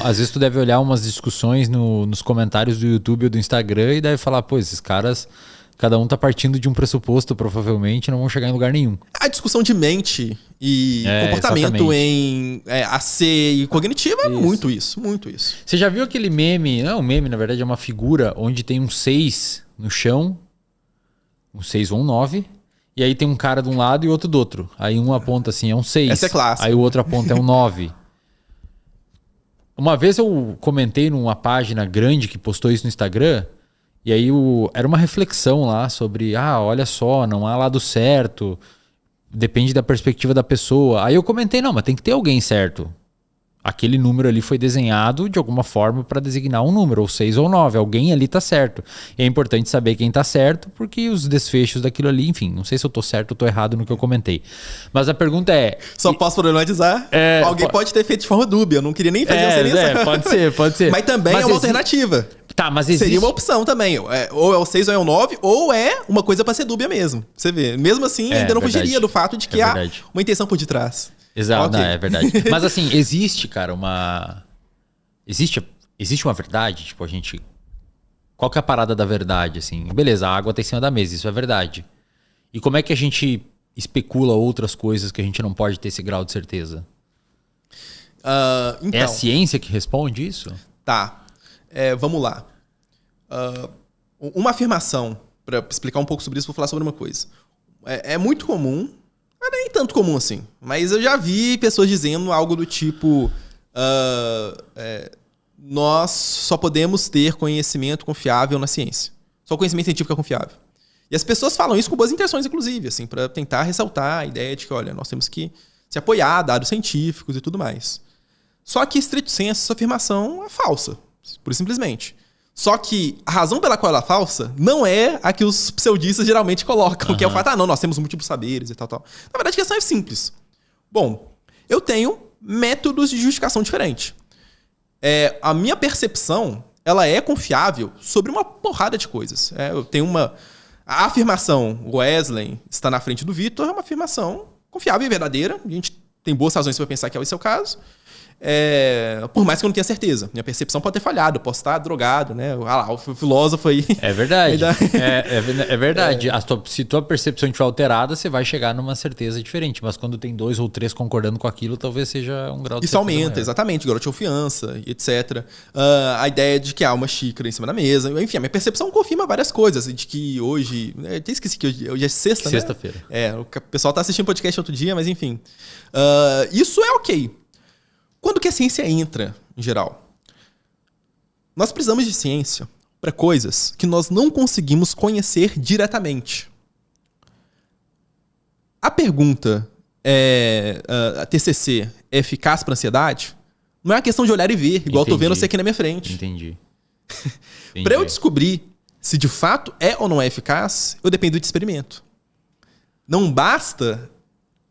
Às vezes tu deve olhar umas discussões nos comentários do YouTube ou do Instagram e deve falar, pô, esses caras, cada um tá partindo de um pressuposto, provavelmente, não vão chegar em lugar nenhum. A discussão de mente e comportamento exatamente. em AC e cognitiva é muito isso. Você já viu aquele meme? Não, um meme, na verdade, é uma figura onde tem um 6 no chão, um 6 ou um 9, e aí tem um cara de um lado e outro do outro. Aí um aponta assim, é um 6. Essa é clássica. Aí o outro aponta, é um 9. Uma vez eu comentei numa página grande que postou isso no Instagram, e aí era uma reflexão lá sobre, olha só, não há lado certo, depende da perspectiva da pessoa. Aí eu comentei, não, mas tem que ter alguém certo. Aquele número ali foi desenhado de alguma forma para designar um número, ou 6 ou 9. Alguém ali tá certo. E é importante saber quem tá certo, porque os desfechos daquilo ali, enfim, não sei se eu tô certo ou tô errado no que eu comentei. Mas a pergunta é... Só posso problematizar? Alguém pode ter feito de forma dúbia. Eu não queria nem fazer essa. Pode ser. Mas também é uma alternativa. Tá, mas existe... Seria uma opção também. Ou é o 6 ou é o 9, ou é uma coisa pra ser dúbia mesmo. Você vê. Mesmo assim, ainda não fugiria do fato de que há uma intenção por detrás. Exato, okay. Não, é verdade. Mas assim, existe, cara, existe uma verdade, tipo, a gente... Qual que é a parada da verdade, assim? Beleza, a água tá em cima da mesa, isso é verdade. E como é que a gente especula outras coisas que a gente não pode ter esse grau de certeza? Então, é a ciência que responde isso? Tá. Vamos lá. Uma afirmação, para explicar um pouco sobre isso, vou falar sobre uma coisa. É muito comum... Não é nem tanto comum assim, mas eu já vi pessoas dizendo algo do tipo nós só podemos ter conhecimento confiável na ciência. Só conhecimento científico é confiável. E as pessoas falam isso com boas intenções, inclusive, assim, para tentar ressaltar a ideia de que, olha, nós temos que se apoiar a dados científicos e tudo mais. Só que, estrito senso, essa afirmação é falsa, pura e simplesmente. Só que a razão pela qual ela é falsa não é a que os pseudistas geralmente colocam, que é o fato, não, nós temos múltiplos saberes e tal. Na verdade, a questão é simples. Bom, eu tenho métodos de justificação diferentes. A minha percepção, ela é confiável sobre uma porrada de coisas. Eu tenho a afirmação Wesley está na frente do Vitor é uma afirmação confiável e verdadeira. A gente tem boas razões para pensar que esse é o caso. Por mais que eu não tenha certeza. Minha percepção pode ter falhado, eu posso estar drogado, né? O filósofo aí. É verdade. É verdade. Se tua percepção estiver alterada, você vai chegar numa certeza diferente. Mas quando tem 2 ou 3 concordando com aquilo, talvez seja um grau de Isso aumenta, maior. Exatamente. Grau de confiança, etc. A ideia de que há uma xícara em cima da mesa. Enfim, a minha percepção confirma várias coisas. De que hoje... Eu até esqueci que hoje é sexta, né? Sexta-feira. O pessoal tá assistindo podcast outro dia, mas enfim. Isso é ok. Quando que a ciência entra, em geral? Nós precisamos de ciência para coisas que nós não conseguimos conhecer diretamente. A pergunta a TCC é eficaz para ansiedade? Não é uma questão de olhar e ver, igual eu tô vendo você aqui na minha frente. Entendi. Para eu descobrir se de fato é ou não é eficaz, eu dependo de experimento. Não basta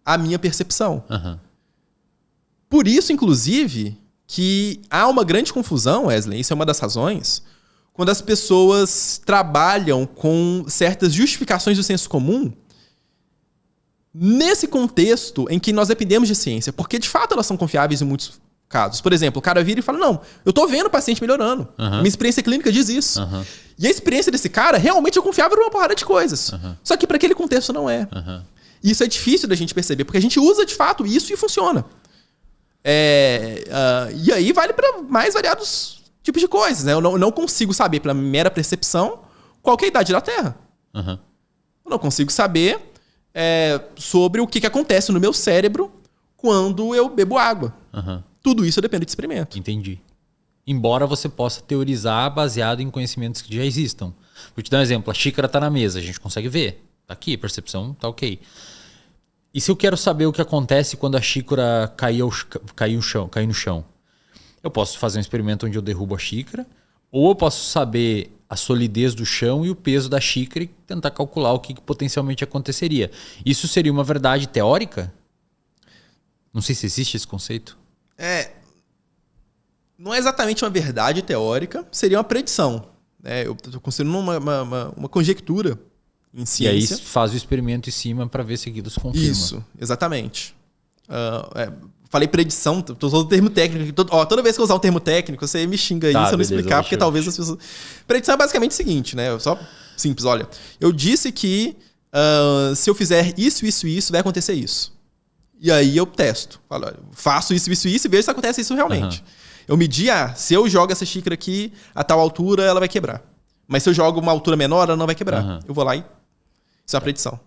a minha percepção. Por isso, inclusive, que há uma grande confusão, Wesley, isso é uma das razões, quando as pessoas trabalham com certas justificações do senso comum nesse contexto em que nós dependemos de ciência, porque de fato elas são confiáveis em muitos casos. Por exemplo, o cara vira e fala, não, eu tô vendo o paciente melhorando. Minha experiência clínica diz isso. E a experiência desse cara realmente é confiável numa porrada de coisas. Só que para aquele contexto não é. E isso é difícil da gente perceber, porque a gente usa de fato isso e funciona. E aí vale para mais variados tipos de coisas, né? Eu não consigo saber, pela mera percepção, qual que é a idade da Terra. Eu não consigo saber sobre o que acontece no meu cérebro quando eu bebo água. Tudo isso depende de experimento. Entendi. Embora você possa teorizar baseado em conhecimentos que já existam. Vou te dar um exemplo. A xícara está na mesa, a gente consegue ver. Tá aqui, a percepção tá ok. E se eu quero saber o que acontece quando a xícara cair no chão? Eu posso fazer um experimento onde eu derrubo a xícara, ou eu posso saber a solidez do chão e o peso da xícara e tentar calcular o que potencialmente aconteceria. Isso seria uma verdade teórica? Não sei se existe esse conceito. Não é exatamente uma verdade teórica, seria uma predição. Eu estou considerando uma conjectura em ciência. E aí faz o experimento em cima para ver se aquilo se confirma. Isso, exatamente. falei predição, tô usando termo técnico. Toda vez que eu usar um termo técnico, você me xinga aí, se eu não explicar, porque talvez as pessoas... Predição é basicamente o seguinte, né? Só simples, olha. Eu disse que se eu fizer isso, vai acontecer isso. E aí eu testo. Falo, olha, faço isso e vejo se acontece isso realmente. Eu medi, se eu jogo essa xícara aqui a tal altura, ela vai quebrar. Mas se eu jogo uma altura menor, ela não vai quebrar. Eu vou lá e... Isso é uma predição.